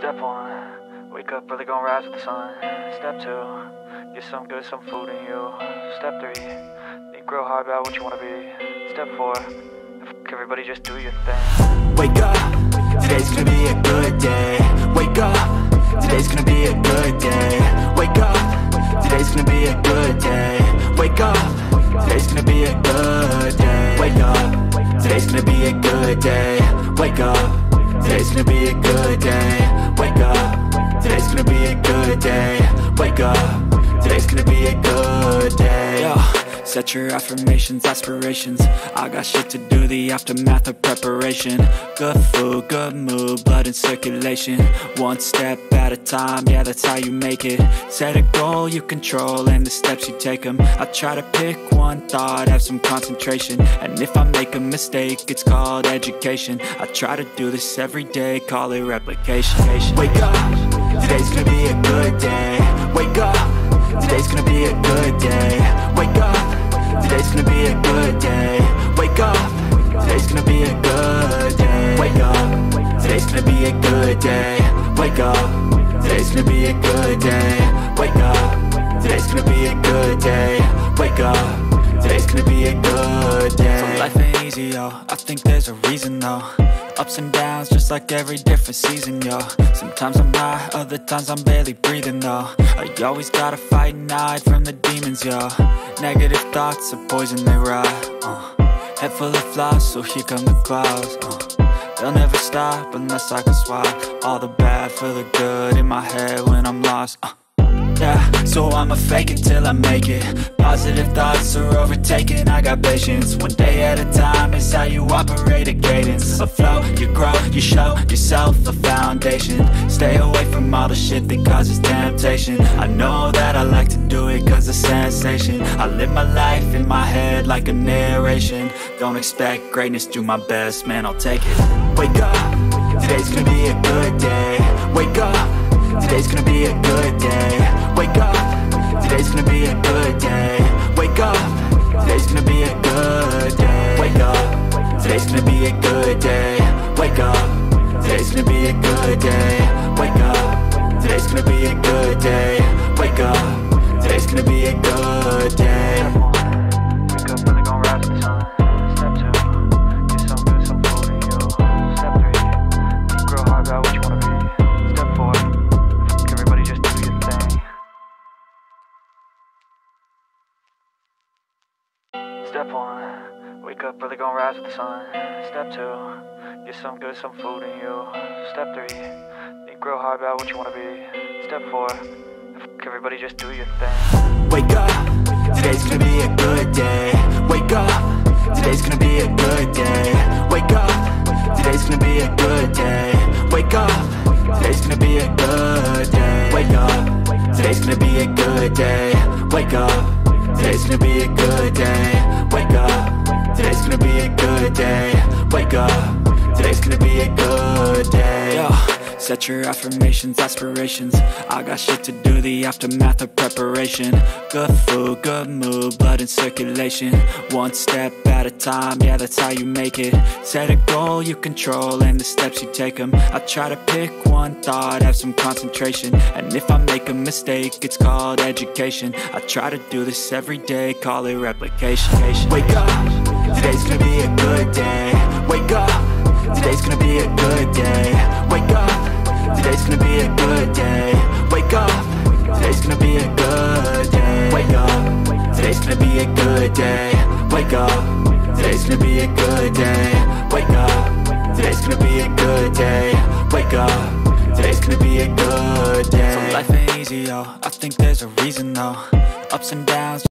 Step 1, wake up early, gonna rise with the sun. Step 2, get some good, some food in you. Step 3, think real hard about what you wanna be. Step 4, everybody just do your thing. Wake up, today's gonna be a good day. Wake up, today's gonna be a good day. Wake up, today's gonna be a good day. Wake up, today's gonna be a good day. Wake up, today's gonna be a good day. Wake up, today's gonna be a good day. Wake up, today's gonna be a good day. Wake up, today's gonna be a good day. Yo, set your affirmations, aspirations. I got shit to do, the aftermath of preparation. Good food, good mood, blood in circulation. One step at a time, yeah, that's how you make it. Set a goal you control and the steps you take them. I try to pick one thought, have some concentration. And if I make a mistake, it's called education. I try to do this every day, call it replication. Wake up, today's gonna be a good day. Wake up, today's gonna be a good day. Wake up, today's gonna be a good day. Wake up, today's gonna be a good day. Wake up, today's gonna be a good day. Wake up, today's gonna be a good day. Wake up, today's gonna be a good day. Wake up, today's gonna be a good day. So life ain't easy, yo, I think there's a reason though. Ups and downs, just like every different season, yo. Sometimes I'm high, other times I'm barely breathing, though. I always gotta fight and hide from the demons, yo. Negative thoughts are poison, they rot. Head full of flies, so here come the clouds. They'll never stop unless I can swap all the bad for the good in my head when I'm lost. Yeah, so I'ma fake it till I make it. Positive thoughts are overtaken, I got patience. One day at a time is how you operate a cadence. A flow, you grow, you show yourself a foundation. Stay away from all the shit that causes temptation. I know that I like to do it cause it's sensation. I live my life in my head like a narration. Don't expect greatness, do my best, man, I'll take it. Wake up, today's gonna be a good day. Wake up, today's gonna be a good day. Wake up, today's gonna be a good day. Wake up, today's gonna be a good day. Wake up, today's gonna be a good day. Wake up, today's gonna be a good day. Wake up, today's gonna be a good day. Wake up, today's gonna be a good day. Wake up early, gonna rise with the sun. Step 2, get some good, some food in you. Step 3, think real hard about what you wanna be. Step 4, everybody just do your thing. Step 1, wake up early, gonna rise with the sun. Step 2, get some good, some food in you. Step 3, think real hard about what you wanna be. Step 4, everybody just do your thing. Wake up, today's gonna be a good day. Wake up, today's gonna be a good day. Wake up, today's gonna be a good day. Wake up, today's gonna be a good day. Wake up, today's gonna be a good day. Wake up, today's gonna be a good day. Wake up, today's gonna be a good day. Wake up, today's gonna be a good day. Yo, set your affirmations, aspirations. I got shit to do, the aftermath of preparation. Good food, good mood, blood in circulation. One step at a time, yeah, that's how you make it. Set a goal you control and the steps you take them. I try to pick one thought, have some concentration. And if I make a mistake, it's called education. I try to do this every day, call it replication. Wake up, today's gonna be a good day. Wake up, today's gonna be a good day. Wake up, today's gonna be a good day. Wake up, today's gonna be a good day. Wake up, today's gonna be a good day. Wake up, today's gonna be a good day. Wake up, today's gonna be a good day. Wake up, today's gonna be a good day. So life ain't easy, yo, I think there's a reason though. Ups and downs.